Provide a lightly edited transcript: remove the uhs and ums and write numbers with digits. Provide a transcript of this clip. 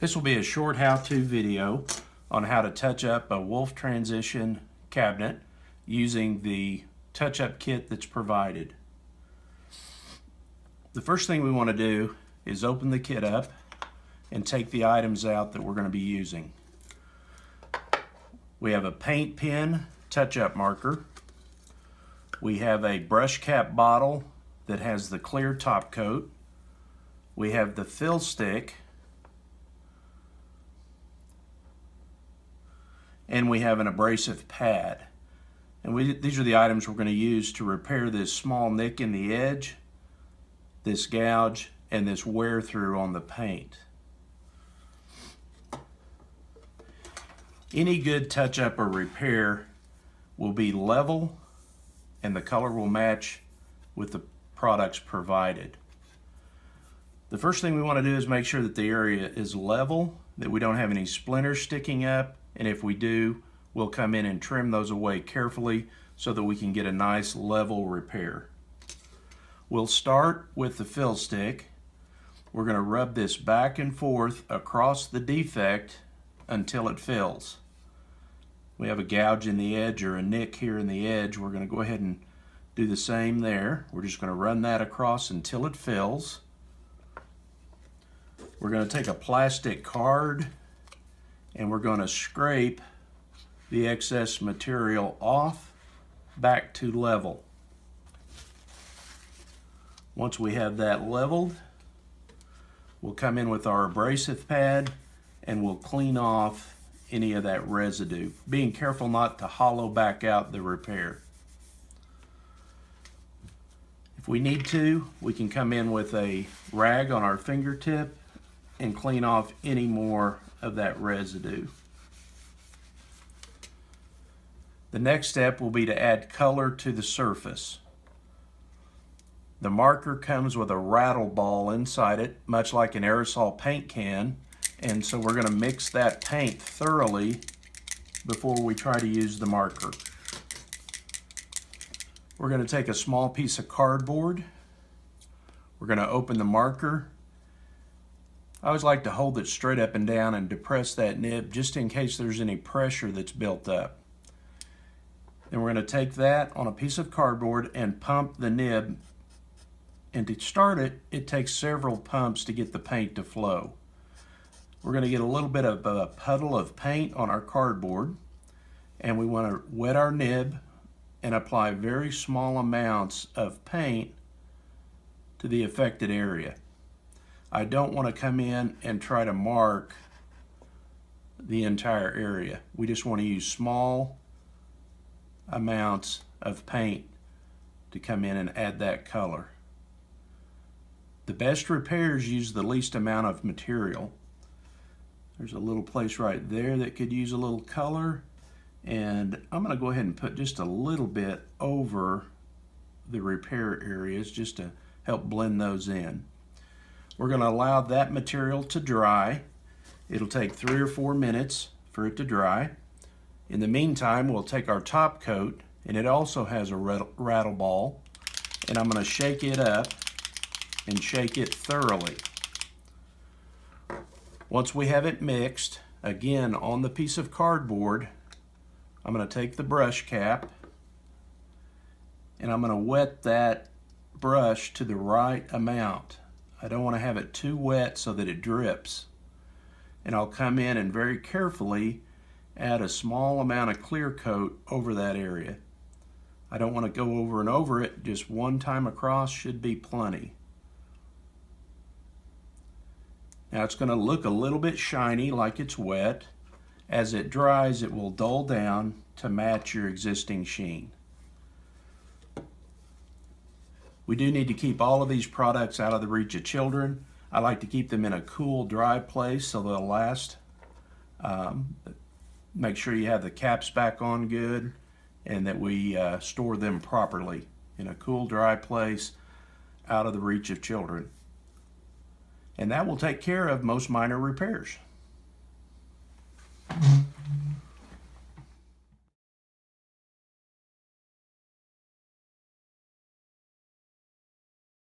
This will be a short how-to video on how to touch up a Wolf Transition cabinet using the touch-up kit that's provided. The first thing we want to do is open the kit up and take the items out that we're going to be using. We have a paint pen touch-up marker. We have a brush cap bottle that has the clear top coat. We have the fill stick. And we have an abrasive pad. And these are the items we're going to use to repair this small nick in the edge, this gouge, and this wear through on the paint. Any good touch-up or repair will be level and the color will match with the products provided. The first thing we want to do is make sure that the area is level, that we don't have any splinters sticking up, and if we do, we'll come in and trim those away carefully so that we can get a nice level repair. We'll start with the fill stick. We're going to rub this back and forth across the defect until it fills. We have a gouge in the edge or a nick here in the edge. We're going to go ahead and do the same there. We're just going to run that across until it fills. We're going to take a plastic card and we're going to scrape the excess material off back to level. Once we have that leveled, we'll come in with our abrasive pad and we'll clean off any of that residue, being careful not to hollow back out the repair. If we need to, we can come in with a rag on our fingertip and clean off any more of that residue. The next step will be to add color to the surface. The marker comes with a rattle ball inside it, much like an aerosol paint can, and so we're going to mix that paint thoroughly before we try to use the marker. We're going to take a small piece of cardboard. We're going to open the marker. I always like to hold it straight up and down and depress that nib just in case there's any pressure that's built up. Then we're going to take that on a piece of cardboard and pump the nib. And to start it, it takes several pumps to get the paint to flow. We're going to get a little bit of a puddle of paint on our cardboard, and we want to wet our nib and apply very small amounts of paint to the affected area. I don't want to come in and try to mark the entire area. We just want to use small amounts of paint to come in and add that color. The best repairs use the least amount of material. There's a little place right there that could use a little color, and I'm going to go ahead and put just a little bit over the repair areas just to help blend those in. We're going to allow that material to dry. It'll take 3 or 4 minutes for it to dry. In the meantime, we'll take our top coat, and it also has a rattle ball, and I'm going to shake it up and shake it thoroughly. Once we have it mixed, again on the piece of cardboard, I'm going to take the brush cap and I'm going to wet that brush to the right amount. I don't want to have it too wet so that it drips. And I'll come in and very carefully add a small amount of clear coat over that area. I don't want to go over and over it, just one time across should be plenty. Now it's going to look a little bit shiny like it's wet. As it dries, it will dull down to match your existing sheen. We do need to keep all of these products out of the reach of children. I like to keep them in a cool, dry place so they'll last. Make sure you have the caps back on good and that we store them properly in a cool, dry place out of the reach of children. And that will take care of most minor repairs.